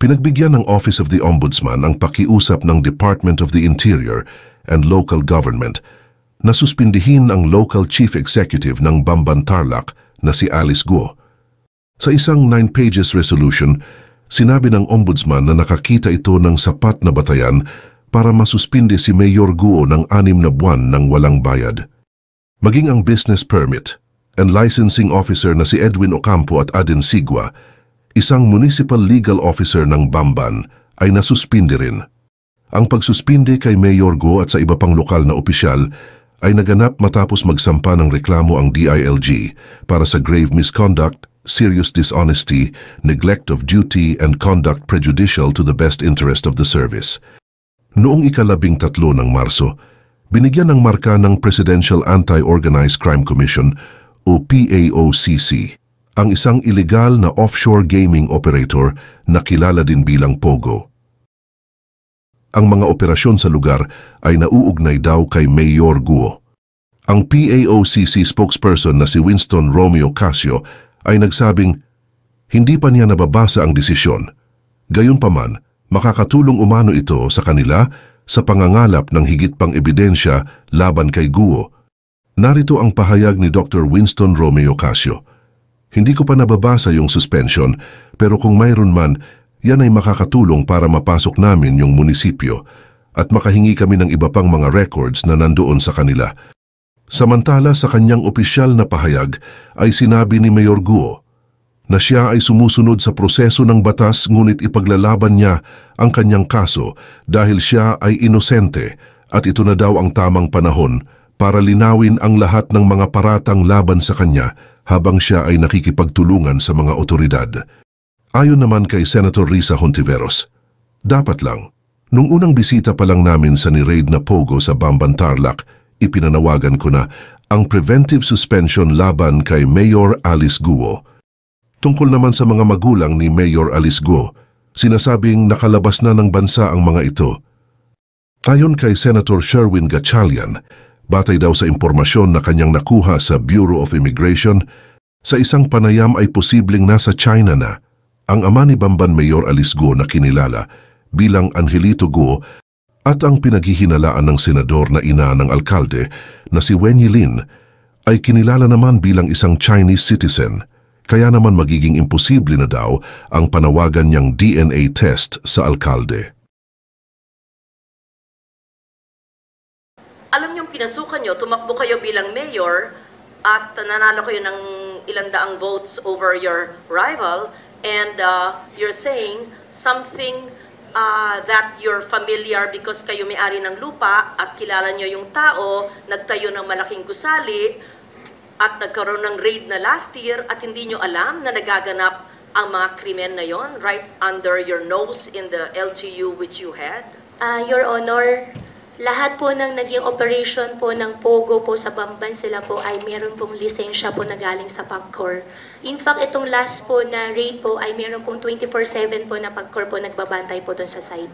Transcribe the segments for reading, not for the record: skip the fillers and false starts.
Pinagbigyan ng Office of the Ombudsman ang pakiusap ng Department of the Interior and Local Government na suspindihin ang local chief executive ng Bamban Tarlac na si Alice Guo. Sa isang 9 pages resolution, sinabi ng Ombudsman na nakakita ito ng sapat na batayan para masuspindi si Mayor Guo ng 6 na buwan ng walang bayad. Maging ang business permit and licensing officer na si Edwin Ocampo at Aden Sigua, isang municipal legal officer ng Bamban, ay nasuspindi rin. Ang pagsuspindi kay Mayor Guo at sa iba pang lokal na opisyal ay naganap matapos magsampa ng reklamo ang DILG para sa grave misconduct, serious dishonesty, neglect of duty and conduct prejudicial to the best interest of the service. Noong ika-13 ng Marso, binigyan ng marka ng Presidential Anti-Organized Crime Commission o PAOCC ang isang illegal na offshore gaming operator na kilala din bilang Pogo. Ang mga operasyon sa lugar ay nauugnay daw kay Mayor Guo. Ang PAOCC spokesperson na si Winston Romeo Casio ay nagsabing hindi pa niya nababasa ang desisyon. Gayunpaman, makakatulong umano ito sa kanila sa pangangalap ng higit pang ebidensya laban kay Guo. Narito ang pahayag ni Dr. Winston Romeo Casio. Hindi ko pa nababasa yung suspension, pero kung mayroon man, yan ay makakatulong para mapasok namin yung munisipyo at makahingi kami ng iba pang mga records na nandoon sa kanila. Samantala sa kanyang opisyal na pahayag ay sinabi ni Mayor Guo na siya ay sumusunod sa proseso ng batas ngunit ipaglalaban niya ang kanyang kaso dahil siya ay inosente at ito na daw ang tamang panahon para linawin ang lahat ng mga paratang laban sa kanya habang siya ay nakikipagtulungan sa mga otoridad. Ayon naman kay Senator Risa Hontiveros, dapat lang, nung unang bisita pa lang namin sa ni-raid na Pogo sa Bamban Tarlac, ipinanawagan ko na ang preventive suspension laban kay Mayor Alice Guo. Tungkol naman sa mga magulang ni Mayor Alice Guo, sinasabing nakalabas na ng bansa ang mga ito. Ayon kay Senator Sherwin Gatchalian, batay daw sa impormasyon na kanyang nakuha sa Bureau of Immigration, sa isang panayam ay posibleng nasa China na ang ama ni Bamban Mayor Alice Guo na kinilala bilang Angelito Guo at ang pinaghihinalaan ng senador na ina ng alkalde na si Wen Yilin ay kinilala naman bilang isang Chinese citizen, kaya naman magiging imposible na daw ang panawagan niyang DNA test sa alkalde. Alam niyong pinasukan niyo, tumakbo kayo bilang mayor at nanalo kayo ng ilang daang votes over your rival, and you're saying something that you're familiar because kayo may-ari ng lupa at kilala niyo yung tao, nagtayo ng malaking gusali at nagkaroon ng raid na last year at hindi niyo alam na nagaganap ang mga krimen na yon right under your nose in the LGU which you had? Your Honor, lahat po ng naging operation po ng Pogo po sa Bamban, sila po ay meron pong lisensya po na galing sa PAGCOR. In fact, itong last po na raid po ay meron pong 24/7 po na PAGCOR po nagbabantay po doon sa site.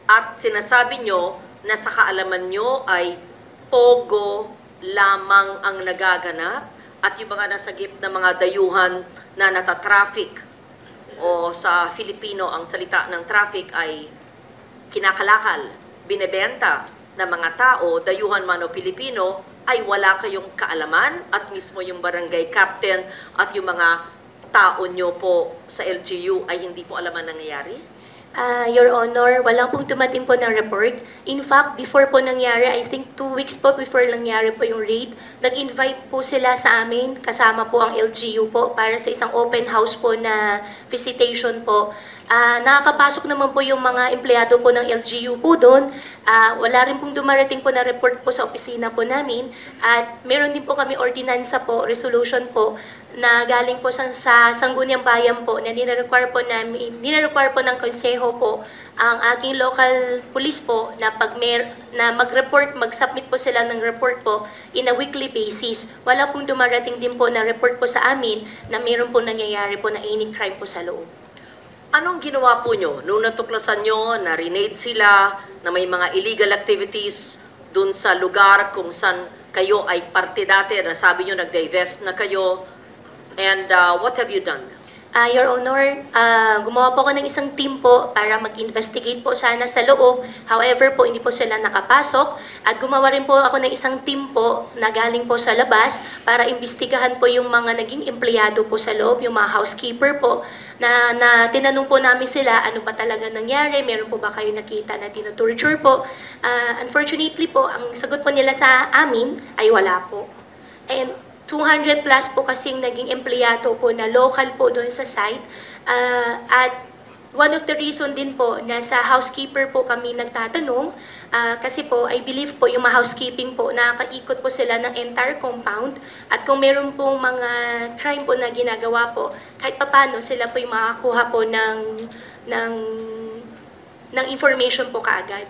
At sinasabi nyo na sa kaalaman nyo ay Pogo lamang ang nagaganap at yung mga nasagip na mga dayuhan na natatraffic o sa Filipino ang salita ng traffic ay kinakalakal, binebenta ng mga tao, dayuhan man o Pilipino, ay wala kayong kaalaman at mismo yung barangay captain at yung mga tao nyo po sa LGU ay hindi po alam ang nangyayari? Your Honor, wala pong dumating po ng report. In fact, before po nangyari, I think 2 weeks po before nangyari po yung raid, nag-invite po sila sa amin, kasama po ang LGU po, para sa isang open house po na visitation po. Nakakapasok naman po yung mga empleyado po ng LGU po doon. Wala rin pong dumarating po na report po sa opisina po namin. At meron din po kami ordinansa po, resolution po, na galing po sa Sangguniang Bayan po na nire-require po ng konseho po ang aking local police po na na mag-report, mag-submit po sila ng report po in a weekly basis. Wala pong dumarating din po na report po sa amin na meron po nangyayari po na any crime po sa loob. Anong ginawa po nyo nung natuklasan nyo na renade sila, na may mga illegal activities dun sa lugar kung saan kayo ay parte dati, na sabi nyo nag-divest na kayo? And what have you done? Your Honor, gumawa po ako ng isang team po para mag-investigate po sana sa loob. However po, hindi po sila nakapasok. At gumawa rin po ako ng isang team po na galing po sa labas para imbestigahan po yung mga naging empleyado po sa loob, yung mga housekeeper po, na tinanong po namin sila ano pa talaga nangyari, meron po ba kayo nakita na tinutorture po. Unfortunately po, ang sagot po nila sa amin ay wala po. And 200 plus po kasing naging empleyado po na local po doon sa site. At one of the reason din po na sa housekeeper po kami nagtatanong kasi po I believe po yung mga housekeeping po nakakaikot po sila ng entire compound at kung meron pong mga crime po na ginagawa po kahit papano sila po yung makakuha po ng information po kaagad.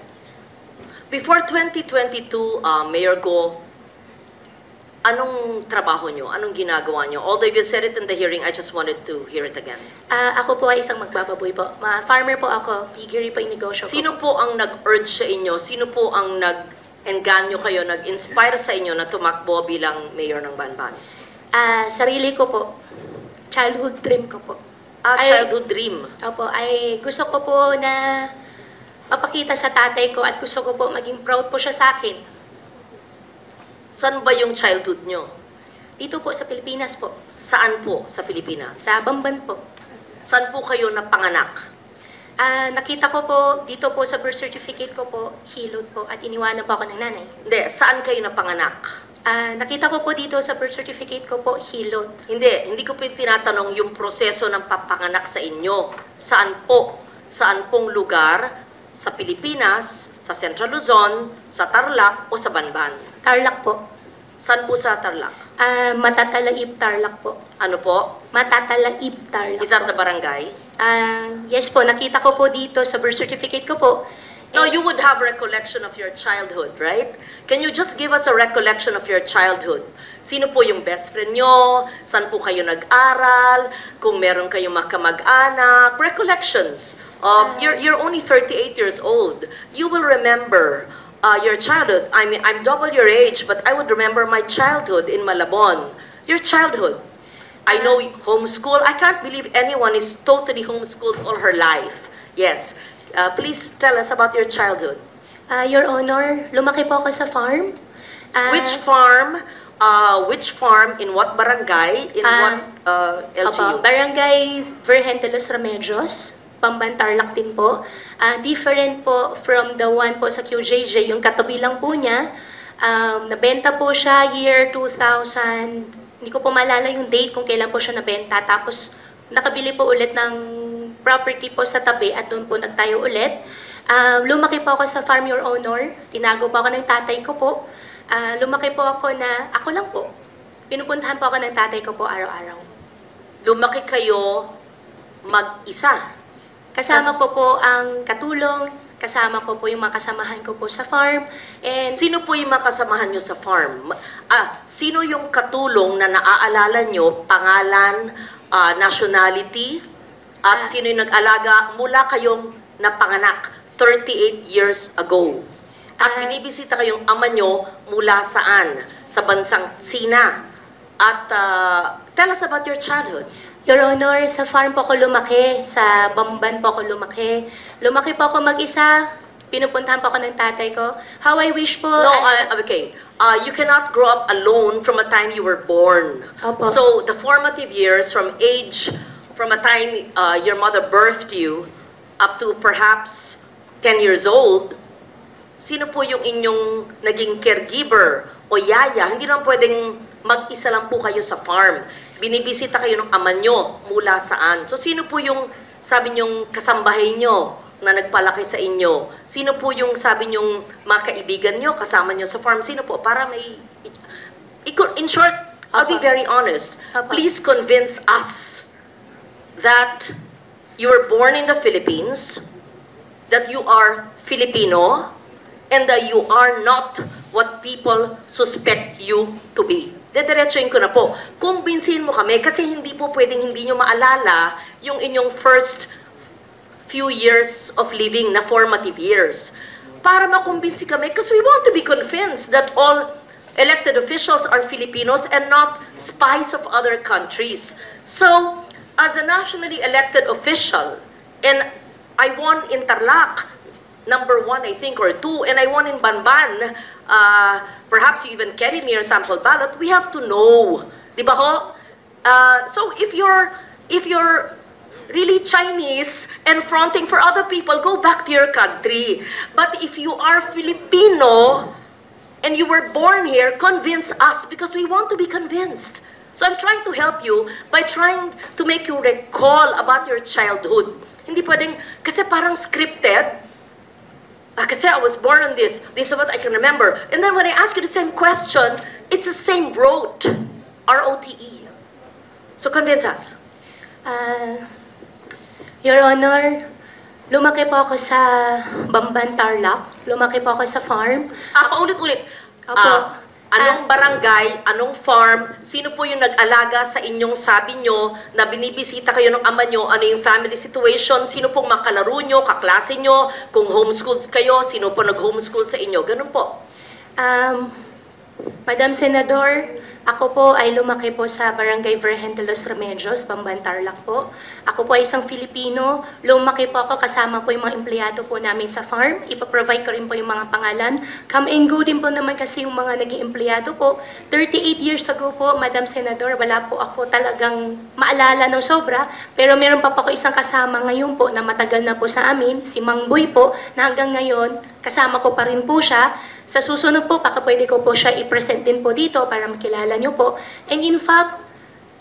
Before 2022, Mayor Go, anong trabaho nyo? Anong ginagawa nyo? Although you said it in the hearing, I just wanted to hear it again. Ako po ay isang magbababoy po. Farmer po ako, piggery po yung negosyo ko. Sino po ang nag-urge sa inyo? Sino po ang nag-enganyo kayo, nag-inspire sa inyo na tumakbo bilang mayor ng Banban? Sarili ko po. Childhood dream ko po. Childhood dream. Opo, ay gusto ko po na mapakita sa tatay ko at gusto ko po maging proud po siya sa akin. Saan ba yung childhood nyo? Dito po sa Pilipinas po. Saan po sa Pilipinas? Sa Bamban po. Saan po kayo napanganak? Nakita ko po dito po sa birth certificate ko po, Hilot po at iniwanan po ako ng nanay. Hindi, saan kayo napanganak? Nakita ko po dito sa birth certificate ko po, Hilot. Hindi ko po tinatanong yung proseso ng papanganak sa inyo. Saan po? Saan pong lugar sa Pilipinas, sa Central Luzon, sa Tarlac o sa Banban? Tarlac po. Saan po sa Tarlac? Matatalaib Tarlac po. Ano po? Matatalaib Tarlac Is that po. the barangay? Yes po, nakita ko po dito sa birth certificate ko po. No, you would have recollection of your childhood, right? Can you just give us a recollection of your childhood? Sino po yung best friend nyo? Saan po kayo nag-aral? Kung meron kayong makamag-anak? Recollections of, you're only 38 years old. You will remember your childhood. I mean, I'm double your age, but I would remember my childhood in Malabon. Your childhood. I know homeschool. I can't believe anyone is totally homeschooled all her life. Yes. Please tell us about your childhood. Your Honor, lumaki po ako sa farm. Which farm? Which farm? In what barangay? In what LGU? Barangay Virgen de los Remedios, Bamban Tarlac din po. Different po from the one po sa QJJ, yung katabi lang po niya. Nabenta po siya year 2000, hindi ko po maalala yung date kung kailan po siya nabenta. Tapos nakabili po ulit ng property po sa tabi at doon po nagtayo ulit. Lumaki po ako sa farm, Your Honor. Tinago po ako ng tatay ko po. Lumaki po ako na, ako lang po. Pinupuntahan po ako ng tatay ko po araw-araw. Lumaki kayo mag-isa? Kasama ko po ang katulong, kasama ko po yung mga kasamahan ko po sa farm. And Sino po yung makasamahan nyo sa farm? Sino yung katulong na naaalala nyo, pangalan, nationality, at sino yung nag-alaga mula kayong napanganak 38 years ago? At binibisita kayong ama nyo mula saan? Sa bansang Sina. At tell us about your childhood. Your Honor, sa farm po ako lumaki, sa Bamban po ako lumaki. Lumaki po ako mag-isa, pinupuntahan po ako ng tatay ko. How I wish po... No, okay. You cannot grow up alone from a time you were born. Opo. So, the formative years from a time your mother birthed you up to perhaps 10 years old, sino po yung inyong naging caregiver o yaya? Hindi naman pwedeng mag-isa lang po kayo sa farm. Binibisita kayo ng ama nyo mula saan? So, sino po yung, sabi nyong kasambahay nyo na nagpalaki sa inyo? Sino po yung, sabi nyong mga kaibigan nyo, kasama nyo sa farm? Sino po? Para may... In short, I'll be very honest. Please convince us that you were born in the Philippines, that you are Filipino, and that you are not what people suspect you to be. Dediretsuin ko na po. Kumbinsihin mo kami kasi hindi po pwedeng hindi nyo maalala yung inyong first few years of living na formative years. Para makumbinsi kami because we want to be convinced that all elected officials are Filipinos and not spies of other countries. So, as a nationally elected official, and I won in Tarlac, number 1, I think, or 2, and I won in Banban, perhaps you even carry me your sample ballot, we have to know. Di ba ho? So if you're really Chinese and fronting for other people, go back to your country. But if you are Filipino and you were born here, convince us because we want to be convinced. So I'm trying to help you by trying to make you recall about your childhood. Hindi pwedeng, kasi parang scripted. Kasi I was born on this. This is what I can remember. And then when I ask you the same question, it's the same rote. R-O-T-E. So convince us. Your Honor, lumaki po ako sa Bamban, Tarlac. Lumaki po ako sa farm. Paulit-ulit. Opo. Anong barangay, anong farm, sino po yung nag-alaga sa inyong sabi nyo na binibisita kayo ng ama nyo, ano yung family situation, sino pong makalaro nyo, kaklase nyo, kung homeschooled kayo, sino po nag-homeschool sa inyo, ganun po. Madam Senador, ako po ay lumaki po sa Barangay Virgen de los Remedios, Bamban, Tarlac po. Ako po ay isang Filipino. Lumaki po ako kasama po yung mga empleyado po namin sa farm. Ipaprovide ko rin po yung mga pangalan. Come and go din po naman kasi yung mga naging empleyado po. 38 years ago po, Madam Senador, wala po ako talagang maalala ng sobra. Pero meron pa po ako isang kasama ngayon po na matagal na po sa amin, si Mang Boy po, na hanggang ngayon, kasama ko pa rin po siya. Sa susunod po, baka pwede ko po siya i-present din po dito para makilala niyo po. And in fact,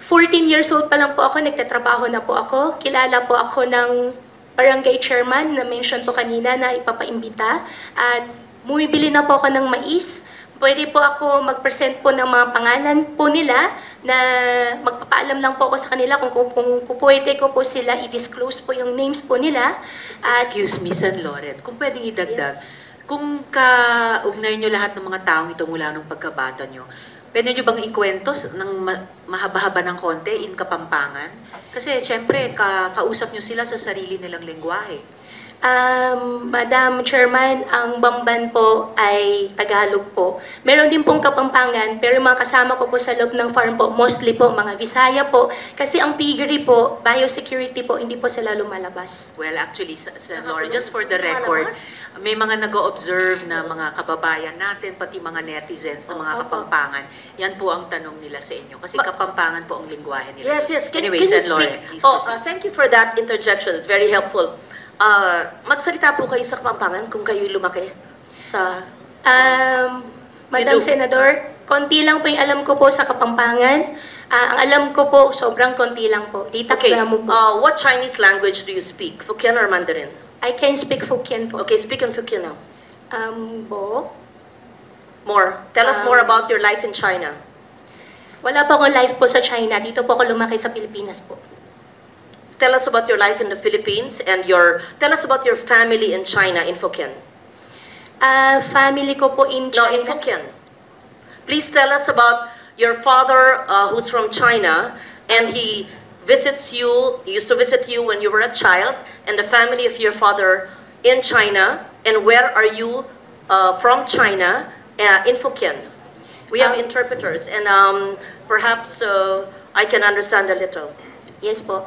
14 years old pa lang po ako, nagtatrabaho na po ako. Kilala po ako ng barangay chairman na mention po kanina na ipapaimbita. At bumibili na po ako ng mais. Pwede po ako mag-present po ng mga pangalan po nila na magpapaalam lang po ako sa kanila kung pwede ko po sila i-disclose po yung names po nila. At, Excuse me, San Loren, kung pwedeng idagdag, kung kaugnay nyo lahat ng mga taong ito mula nung pagkabata nyo, pwede nyo bang ikwento ng mahaba-haba ng konti in Kapampangan? Kasi syempre, kausap nyo sila sa sarili nilang lengguwahe. Madam Chairman, ang Bamban po ay Tagalog po. Meron din pong Kapampangan, pero yung mga kasama ko po sa loob ng farm po, mostly po mga Visaya po. Kasi ang piggery po, biosecurity po, hindi po sila lumalabas. Well, actually, San Loren, just for the record, may mga nag-o-observe na mga kababayan natin, pati mga netizens na mga Kapampangan. Yan po ang tanong nila sa inyo. Kasi Kapampangan po ang lingwahe nila. Yes. Anyway, can you San Loren, speak? please proceed. Thank you for that interjection. It's very helpful. Magsalita po kayo sa Kapampangan kung kayo lumaki sa... Madam Senador, konti lang po yung alam ko po sa Kapampangan. Ang alam ko po, sobrang konti lang po. Okay, what Chinese language do you speak? Hokkien or Mandarin? I can speak Hokkien po. Okay, speak in Hokkien now. Bo? More. Tell us more about your life in China. Wala po akong life po sa China. Dito po ako lumaki sa Pilipinas po. Tell us about your life in the Philippines and tell us about your family in China in Hokkien. Family ko po in China. No, in Hokkien. Please tell us about your father who's from China and he used to visit you when you were a child, and the family of your father in China, and where are you from China in Hokkien. We have interpreters and perhaps I can understand a little. Yes po.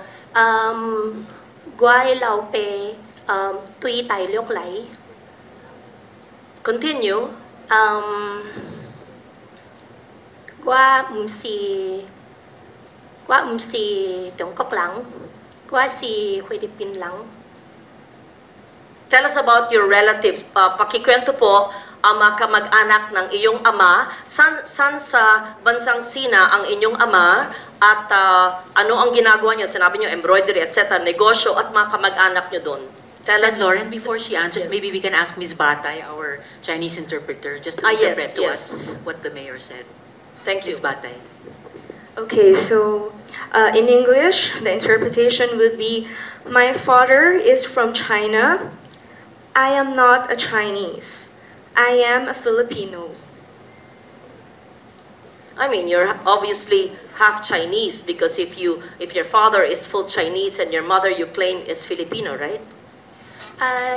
Guay lao pe tui tai liok lai. Continue. Qua si Trung Quốc lang. Qua si Philippines lang. Tell us about your relatives. Pakikwento po ang mga kamag-anak ng iyong ama. San sa bansang Sina ang inyong ama at ano ang ginagawa niyo? Sinabi niyo embroidery, etc. Negosyo at mga kamag-anak niyo doon. Tell San us. Loren, before she answers, Yes. maybe we can ask Ms. Batay, our Chinese interpreter, just to interpret to yes. us what the mayor said. Thank you. Ms. Batay. Okay, so in English, the interpretation would be, my father is from China. I am not a Chinese. I am a Filipino. I mean, you're obviously half Chinese because if your father is full Chinese and your mother you claim is Filipino, right?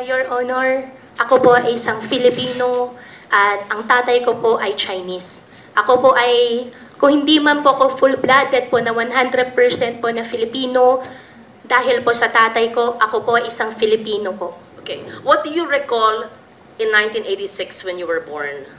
Your Honor, ako po ay isang Filipino at ang tatay ko po ay Chinese. Ako po ay Kung hindi man po ako full-blooded po na 100% po na Filipino, dahil po sa tatay ko, ako po ay isang Filipino po. Okay. What do you recall in 1986 when you were born?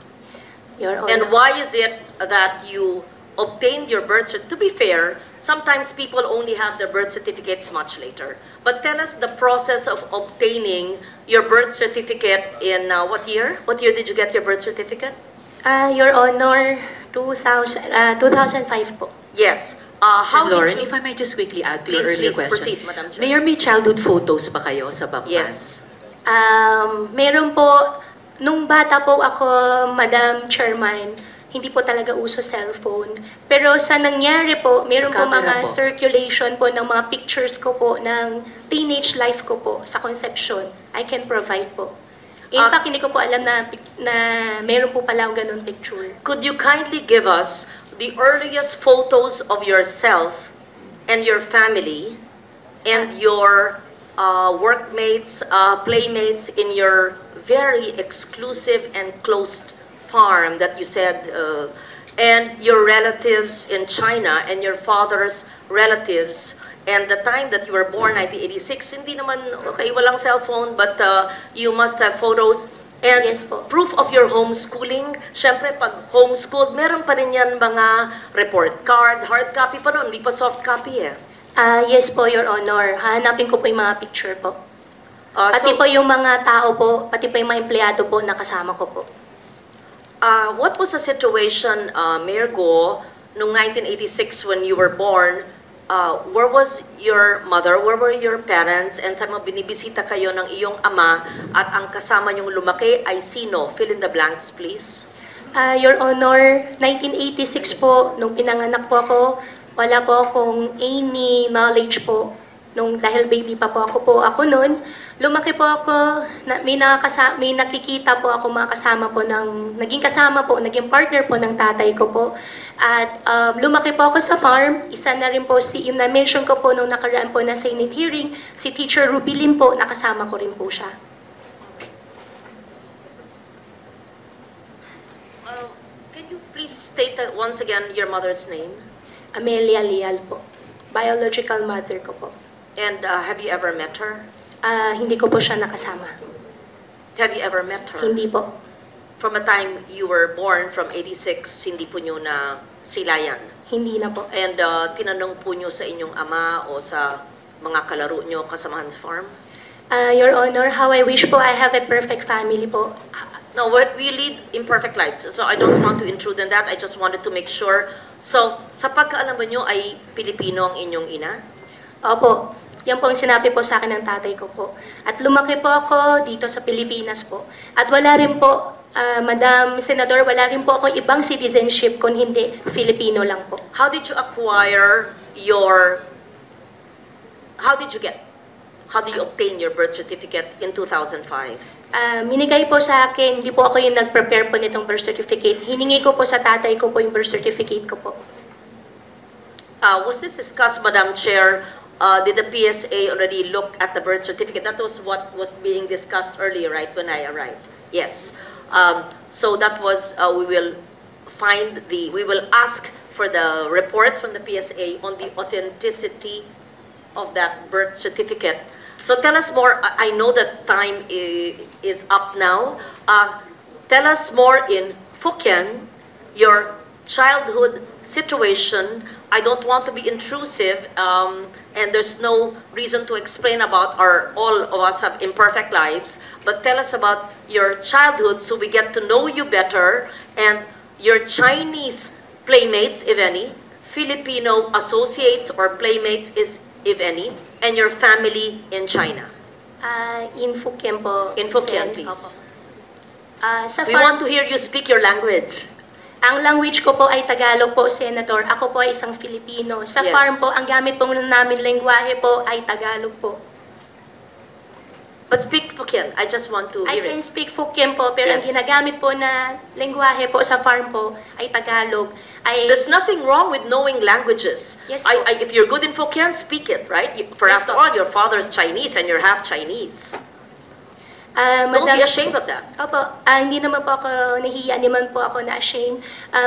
Your Honor. And why is it that you obtained your birth certificate? To be fair, sometimes people only have their birth certificates much later. But tell us the process of obtaining your birth certificate in what year? What year did you get your birth certificate? Your Honor, 2005 po. Yes. How Lauren, did you... if I might just quickly add to your Please, earlier please question. proceed, Madam Chair. Mayor, may childhood photos ba kayo sa Bamban? Yes. Meron po, nung bata po ako, Madam Chairman, hindi po talaga uso cellphone. Pero sa nangyari po, meron po camera mga po. circulation po ng mga pictures ko po ng teenage life ko po sa conception. I can provide po. In fact, hindi ko po alam na meron po palang ganun picture. Could you kindly give us the earliest photos of yourself and your family and your workmates, playmates in your very exclusive and closed farm that you said, and your relatives in China and your father's relatives, and the time that you were born, 1986, hindi naman, okay, walang cellphone, but you must have photos. And Yes po. proof of your homeschooling. Siyempre, pag homeschooled, meron pa rin yan mga report card, hard copy pa noon, hindi pa soft copy eh. Yes po, Your Honor. Hanapin ko po yung mga picture po. Pati So, po yung mga tao po, pati po yung mga empleyado po na kasama ko po. what was the situation, Mayor Go, noong 1986 when you were born? Where was your mother? Where were your parents? And sa mga binibisita kayo ng iyong ama at ang kasama niyong lumaki ay sino? Fill in the blanks, please. Your Honor, 1986 po, nung pinanganak po ako, wala po akong any knowledge po. Dahil baby pa po ako noon, lumaki po ako, may nakikita po ako mga kasama po naging kasama po, naging partner po ng tatay ko po. At lumaki po ako sa farm, isa na rin po yung na-mention ko po nung nakaraan po na Senate hearing, si Teacher Rubilin po, nakasama ko rin po siya. Can you please state once again your mother's name? Amelia Leal po, biological mother ko po. And have you ever met her? Hindi ko po siya nakasama. Have you ever met her? Hindi po. From a time you were born, from 86, hindi po nyo na silayan. Hindi na po. And tinanong po nyo sa inyong ama o sa mga kalaro nyo kasamahan sa farm? Your Honor, how I wish po I have a perfect family po. No, we lead imperfect lives. So I don't want to intrude on that. I just wanted to make sure. So, sa pagkaalam ba nyo ay Pilipino ang inyong ina? Opo, yan po ang sinabi po sa akin ng tatay ko po. At lumaki po ako dito sa Pilipinas po. At wala rin po, Madam Senador, wala rin po ako ibang citizenship kung hindi Filipino lang po. How did you acquire your... How did you obtain your birth certificate in 2005? Minigay po sa akin, hindi po ako yung nag-prepare po nitong birth certificate. Hiningi ko po sa tatay ko po yung birth certificate ko po. Was this discussed, Madam Chair? Did the PSA already look at the birth certificate? That was what was being discussed earlier, right, when I arrived? Yes. So that was, we will ask for the report from the PSA on the authenticity of that birth certificate. So tell us more. I know that time is up now. Tell us more in Fukien, your childhood situation. I don't want to be intrusive, and there's no reason to explain about all of us have imperfect lives, but tell us about your childhood so we get to know you better, and your Chinese playmates, if any, Filipino associates or playmates, if any, and your family in China. In Fukien po. In Fukien, Sen. please. Opo. Sa We want to hear you speak your language. Ang language ko po ay Tagalog po, Senator. Ako po ay isang Filipino. Sa Yes. farm po, ang gamit po namin lengguwahe po ay Tagalog po. But speak Fukien. I just want to I hear can it. speak Fukien po, pero ang Yes. ginagamit po na lengguwahe po sa farm po ay Tagalog. There's nothing wrong with knowing languages. Yes, po. If you're good in Fukien, speak it, right? For Yes, after po. all, your father's Chinese and you're half Chinese. Don't be ashamed of that. Opo, hindi naman po ako nahiya, hindi man po ako na-shame.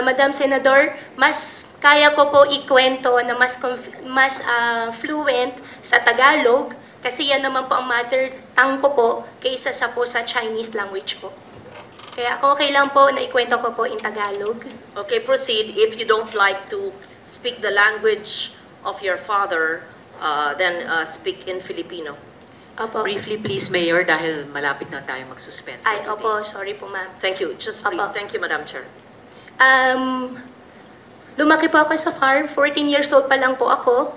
Madam Senador, mas kaya ko po ikwento na mas fluent sa Tagalog kasi yan naman po ang mother tongue ko po kaysa sa Chinese language po. Kaya okay lang po na ikwento ko po in Tagalog. Okay, proceed. If you don't like to speak the language of your father, then speak in Filipino. Opo. Briefly please, Mayor, dahil malapit na tayo mag-suspend. Ay, opo, sorry po ma'am. Thank you. Just brief. Opo. Thank you, Madam Chair. Lumaki po ako sa farm, 14 years old pa lang po ako.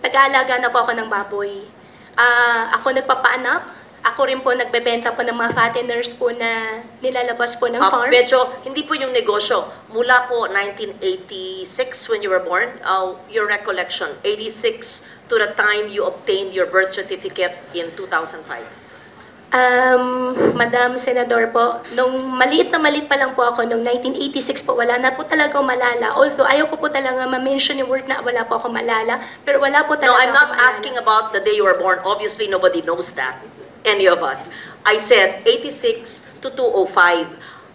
Nag-aalaga na po ako ng baboy. Ako nagpapaanak. Ako rin po nagbebenta po ng mga fatteners po na nilalabas po ng farm. Medyo, hindi po yung negosyo. Mula po 1986 when you were born, your recollection, 86 to the time you obtained your birth certificate in 2005. Madam Senador po, nung maliit pa lang po ako, nung 1986 po, wala na po talaga ako malala. Although, ayaw ko po talaga ma-mention yung word na wala po ako malala, pero wala po talaga No, I'm ako not malala. asking about the day you were born. Obviously, nobody knows that. Any of us. I said 86 to 205.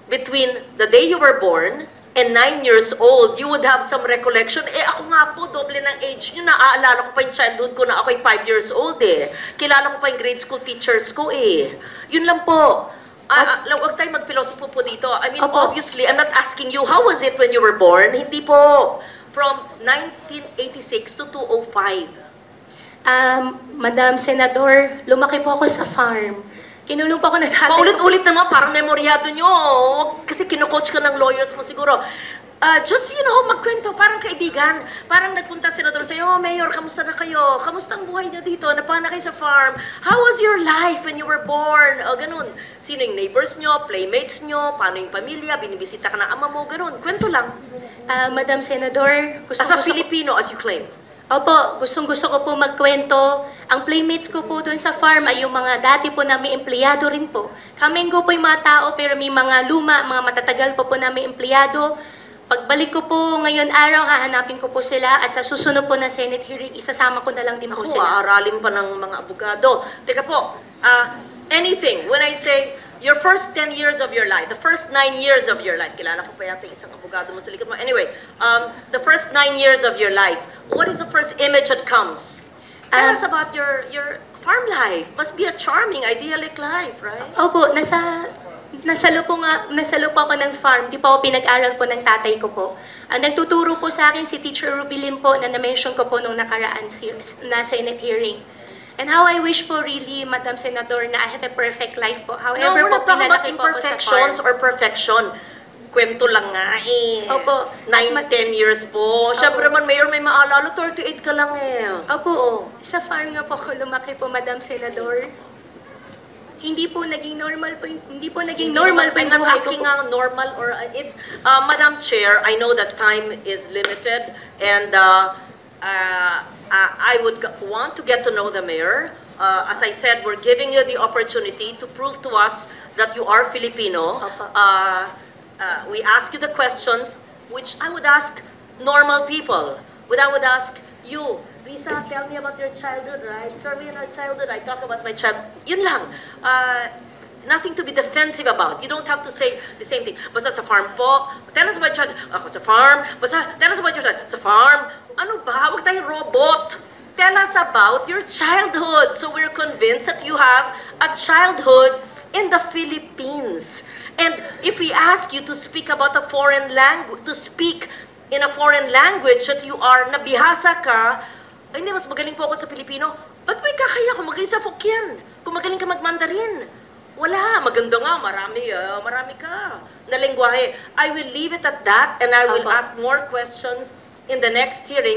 Between the day you were born and 9 years old, you would have some recollection. Ako nga po, doble ng age nyo. Naaalala ko pa yung childhood ko na ako'y 5 years old Kilala ko pa yung grade school teachers ko Yun lang po. Huwag tayo mag-philosophy po dito. I mean, Opo. obviously, I'm not asking you, how was it when you were born? Hindi po. From 1986 to 205. Madam Senador, lumaki po ako sa farm. Kinulong po ako ng tatay ko. Paulit-ulit naman, parang memoryado nyo. Kasi kino-coach ka ng lawyers mo siguro. Just, magkwento, parang kaibigan. Parang nagpunta senador sa'yo, Mayor, kamusta na kayo? Kamusta ang buhay niyo dito? Napana kayo sa farm? How was your life when you were born? Ganun. Sino yung neighbors nyo, playmates nyo, paano yung pamilya, binibisita ka ng ama mo, ganun. Kwento lang. Madam Senador, As a Filipino, as you claim. Opo, gustong-gusto ko po magkwento. Ang playmates ko po doon sa farm ay yung mga dati po namin empleyado rin po. Kaminggo po yung mga tao pero may mga luma, mga matatagal po namin empleyado. Pagbalik ko po ngayon araw, hahanapin ko po sila at sa susunod po na Senate hearing, isasama ko na lang din po Ako, sila. aaralin pa ng mga abogado. Teka po, anything, when I say, your first 10 years of your life, the first 9 years of your life, kilala ko pa yata isang abogado mo sa likod mo. Anyway, the first 9 years of your life, what is the first image that comes? Tell us about your farm life. Must be a charming, idyllic life, right? Opo, nasalo po ako ng farm. Di pa ako pinag-aral po ng tatay ko po. Ang nagtuturo po sa akin si Teacher Rubilin po na na-mention ko po nung nakaraan na Senate hearing. And how I wish po really, Madam Senador, na I have a perfect life po. No, However we're po, not talking about pinalaki po ako sa farm. imperfections or perfection. Kwento lang nga Opo. 9-10 years po. Siyempre man, Mayor, may maalala, 38 ka lang Opo, sa farm nga po ako lumaki po, Madam Senador. Hindi po naging normal po yung I'm not buhay ko asking po. nga normal or it's Madam Chair, I know that time is limited and I would want to get to know the mayor. As I said, we're giving you the opportunity to prove to us that you are Filipino. Opo. We ask you the questions which I would ask normal people. I would ask you, Lisa, tell me about your childhood, right? Survey in our childhood, I talk about my child. Yun lang. Nothing to be defensive about. You don't have to say the same thing. Basta sa farm po, tell us about your child. Ako sa farm. Basta tell us about your child. Sa farm. Ano ba? Huwag tayong robot. Tell us about your childhood. So we're convinced that you have a childhood in the Philippines. And if we ask you to speak about a foreign language, to speak in a foreign language that you are, nabihasa ka, ay hindi, mas magaling po ako sa Pilipino. Ba't may kakaya kung magaling sa Fokien? Kung magaling ka mag-Mandarin? Wala. Maganda nga. Marami ka na lengguwahe. I will leave it at that and I will Opo. ask more questions in the next hearing.